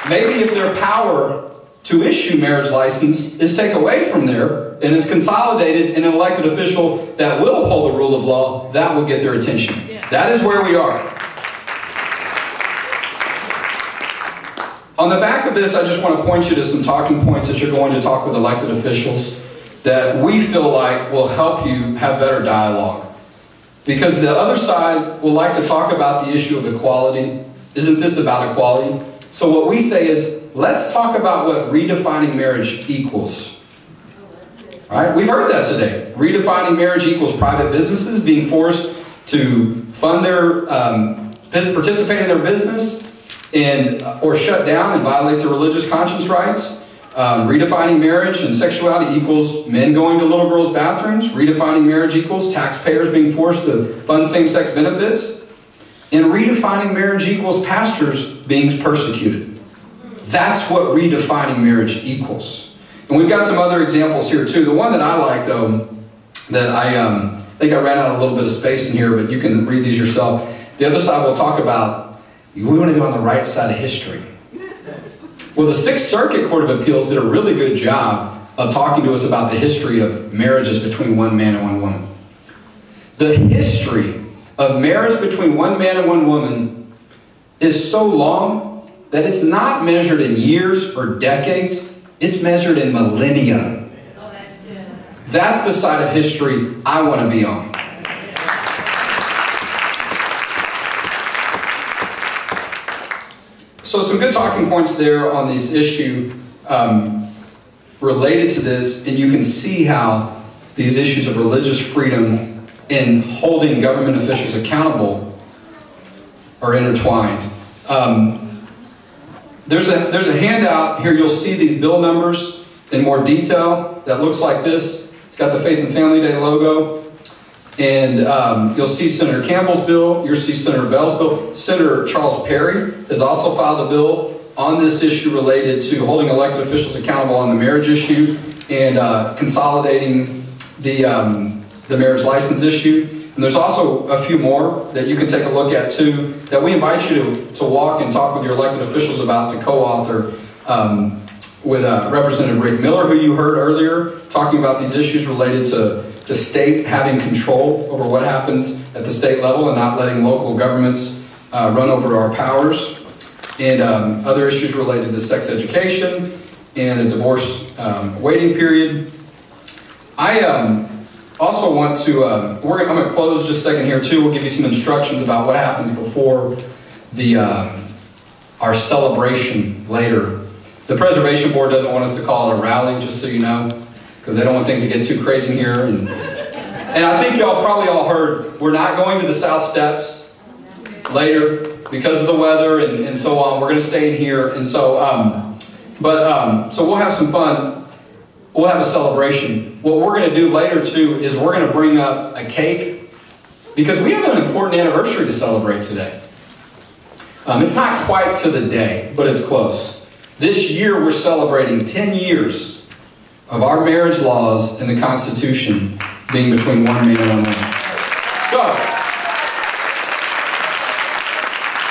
maybe if their power to issue marriage license is taken away from there and is consolidated in an elected official that will uphold the rule of law, that will get their attention. That is where we are. On the back of this, I just want to point you to some talking points as you're going to talk with elected officials that we feel like will help you have better dialogue. Because the other side will like to talk about the issue of equality. Isn't this about equality? So what we say is, let's talk about what redefining marriage equals. All right? We've heard that today. Redefining marriage equals private businesses being forced to fund their, participate in their business and or shut down and violate their religious conscience rights. Redefining marriage and sexuality equals men going to little girls' bathrooms. Redefining marriage equals taxpayers being forced to fund same-sex benefits. And redefining marriage equals pastors being persecuted. That's what redefining marriage equals. And we've got some other examples here too. The one that I like, though, that I think I ran out a little bit of space in here, but you can read these yourself. The other side we'll talk about, we want to be on the right side of history. Well, the Sixth Circuit Court of Appeals did a really good job of talking to us about the history of marriages between one man and one woman. The history of marriage between one man and one woman is so long that it's not measured in years or decades, it's measured in millennia. Oh, that's good. That's the side of history I want to be on. So some good talking points there on this issue related to this, and you can see how these issues of religious freedom and holding government officials accountable are intertwined. There's a handout here. You'll see these bill numbers in more detail that looks like this. It's got the Faith and Family Day logo. And you'll see Senator Campbell's bill. You'll see Senator Bell's bill. Senator Charles Perry has also filed a bill on this issue related to holding elected officials accountable on the marriage issue and consolidating the marriage license issue. And there's also a few more that you can take a look at too that we invite you to walk and talk with your elected officials about to co-author with Representative Rick Miller, who you heard earlier, talking about these issues related to state having control over what happens at the state level and not letting local governments run over our powers, and other issues related to sex education and a divorce waiting period. I also want to, I'm going to close just a second here too. We'll give you some instructions about what happens before our celebration later. The Preservation Board doesn't want us to call it a rally, just so you know, because they don't want things to get too crazy in here. And I think y'all probably all heard, we're not going to the South Steps later because of the weather and so on. We're going to stay in here. And so, so we'll have some fun. We'll have a celebration. What we're going to do later too is we're going to bring up a cake because we have an important anniversary to celebrate today. It's not quite to the day, but it's close. This year we're celebrating 10 years of our marriage laws and the Constitution being between one man and one woman. So,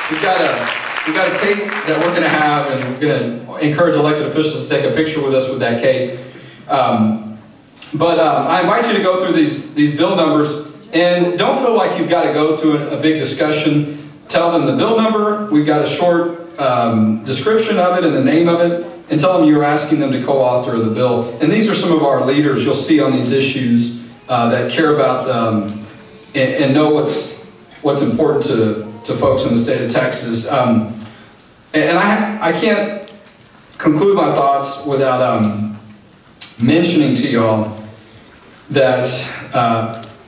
we've got a cake that we're going to have, and we're going to encourage elected officials to take a picture with us with that cake. I invite you to go through these bill numbers, and don't feel like you've got to go to a big discussion. Tell them the bill number. We've got a short description of it and the name of it, and tell them you're asking them to co-author the bill. And these are some of our leaders you'll see on these issues that care about and know what's important to folks in the state of Texas. And I can't conclude my thoughts without mentioning to y'all that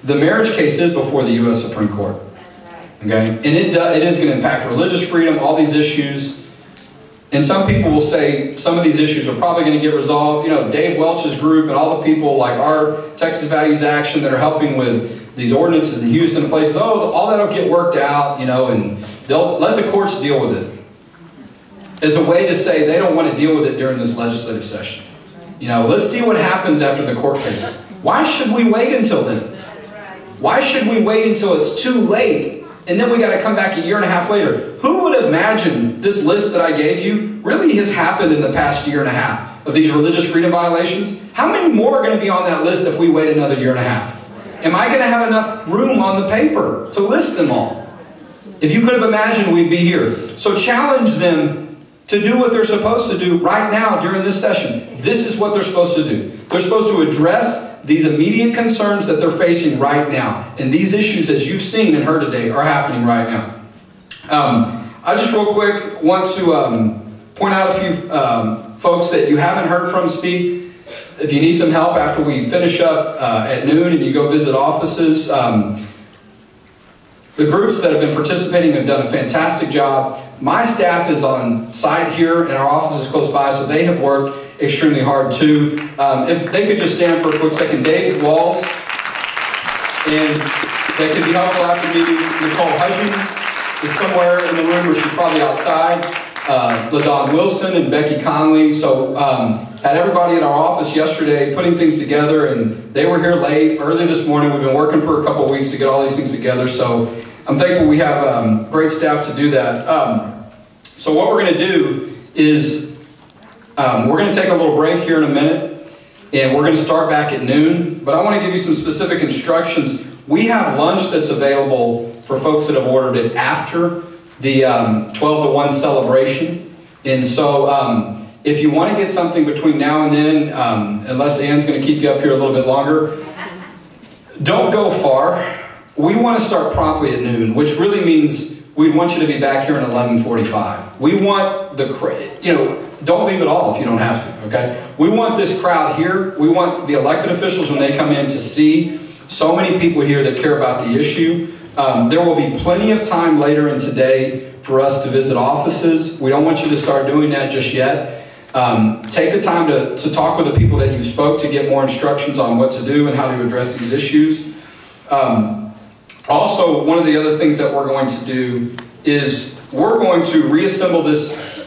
the marriage case is before the U.S. Supreme Court. Okay, and it is going to impact religious freedom, all these issues. And some people will say some of these issues are probably going to get resolved. You know, Dave Welch's group and all the people like our Texas Values Action that are helping with these ordinances in Houston and places, all that'll get worked out, you know, and they'll let the courts deal with it. As a way to say they don't want to deal with it during this legislative session. You know, let's see what happens after the court case. Why should we wait until then? Why should we wait until it's too late and then we got to come back a year and a half later. Who would imagine this list that I gave you really has happened in the past year and a half of these religious freedom violations? How many more are going to be on that list if we wait another year and a half? Am I going to have enough room on the paper to list them all? If you could have imagined, we'd be here. So challenge them to do what they're supposed to do right now during this session. This is what they're supposed to do. They're supposed to address these immediate concerns that they're facing right now. And these issues, as you've seen and heard today, are happening right now. I just real quick want to point out a few folks that you haven't heard from speak. If you need some help after we finish up at noon and you go visit offices, the groups that have been participating have done a fantastic job. My staff is on site here and our office is close by, so they have worked extremely hard too. If they could just stand for a quick second. David Walls, and they could be helpful after meeting. Nicole Hudgens is somewhere in the room, or she's probably outside. LaDon Wilson and Becky Conley. So had everybody in our office yesterday putting things together, and they were here late, early this morning. We've been working for a couple of weeks to get all these things together. So I'm thankful we have great staff to do that. So what we're going to do is we're going to take a little break here in a minute, and we're going to start back at noon. But I want to give you some specific instructions. We have lunch that's available for folks that have ordered it after the 12 to 1 celebration. And so if you want to get something between now and then, unless Ann's going to keep you up here a little bit longer, don't go far. We want to start promptly at noon, which really means we want you to be back here at 11:45. We want don't leave at all if you don't have to, okay? We want this crowd here. We want the elected officials when they come in to see so many people here that care about the issue. There will be plenty of time later in today for us to visit offices. We don't want you to start doing that just yet. Take the time to talk with the people that you spoke to get more instructions on what to do and how to address these issues. Also, one of the other things that we're going to do is we're going to reassemble this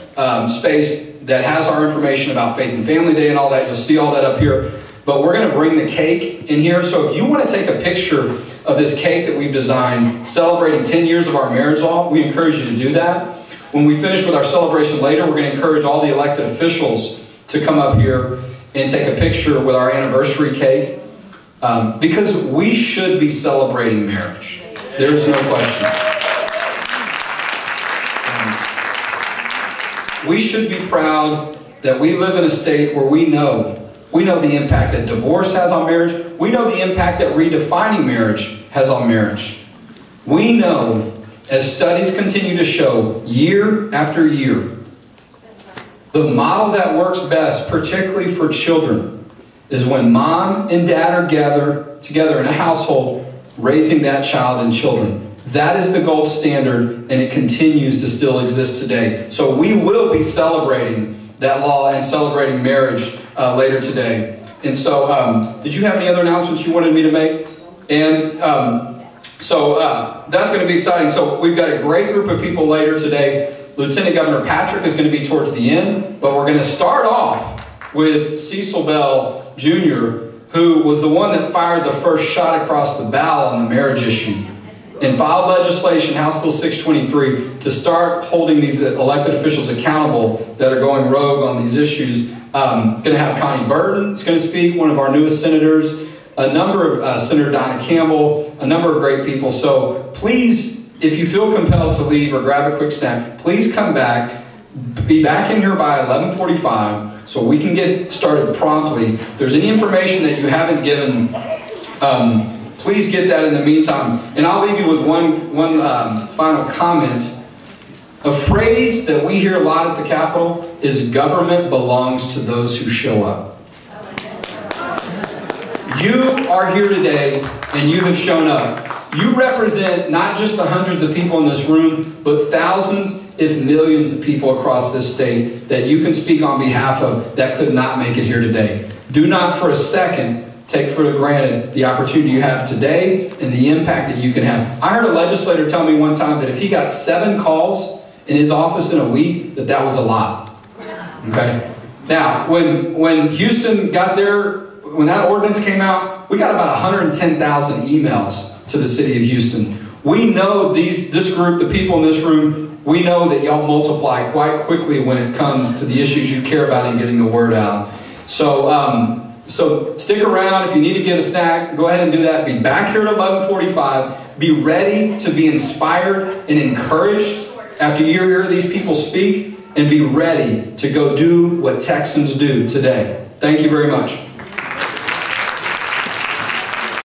space that has our information about Faith and Family Day and all that. You'll see all that up here. But we're going to bring the cake in here. So if you want to take a picture of this cake that we've designed celebrating 10 years of our marriage law, we encourage you to do that. When we finish with our celebration later, we're going to encourage all the elected officials to come up here and take a picture with our anniversary cake. Because we should be celebrating marriage. There is no question. We should be proud that we live in a state where we know the impact that divorce has on marriage. We know the impact that redefining marriage has on marriage. We know, as studies continue to show year after year, the model that works best, particularly for children, is when mom and dad are gathered together in a household raising that child and children. That is the gold standard, and it continues to still exist today. So we will be celebrating that law and celebrating marriage later today. And so, did you have any other announcements you wanted me to make? And so that's going to be exciting. So we've got a great group of people later today. Lieutenant Governor Patrick is going to be towards the end, but we're going to start off with Cecil Bell Jr., who was the one that fired the first shot across the bow on the marriage issue and filed legislation, House Bill 623, to start holding these elected officials accountable that are going rogue on these issues. Going to have Connie Burton is going to speak, one of our newest senators, a number of Senator Donna Campbell, a number of great people. So please, if you feel compelled to leave or grab a quick snack, please come back. Be back in here by 11:45 so we can get started promptly. If there's any information that you haven't given, please get that in the meantime. And I'll leave you with one final comment. A phrase that we hear a lot at the Capitol is government belongs to those who show up. You are here today and you have shown up. You represent not just the hundreds of people in this room, but thousands, if millions of people across this state that you can speak on behalf of that could not make it here today. Do not for a second take for granted the opportunity you have today and the impact that you can have. I heard a legislator tell me one time that if he got 7 calls in his office in a week, that was a lot. Okay? Now, when Houston got there, when that ordinance came out, we got about 110,000 emails to the city of Houston. We know this group, the people in this room, we know that y'all multiply quite quickly when it comes to the issues you care about and getting the word out. So stick around. If you need to get a snack, go ahead and do that. Be back here at 11:45. Be ready to be inspired and encouraged after you hear these people speak, and be ready to go do what Texans do today. Thank you very much.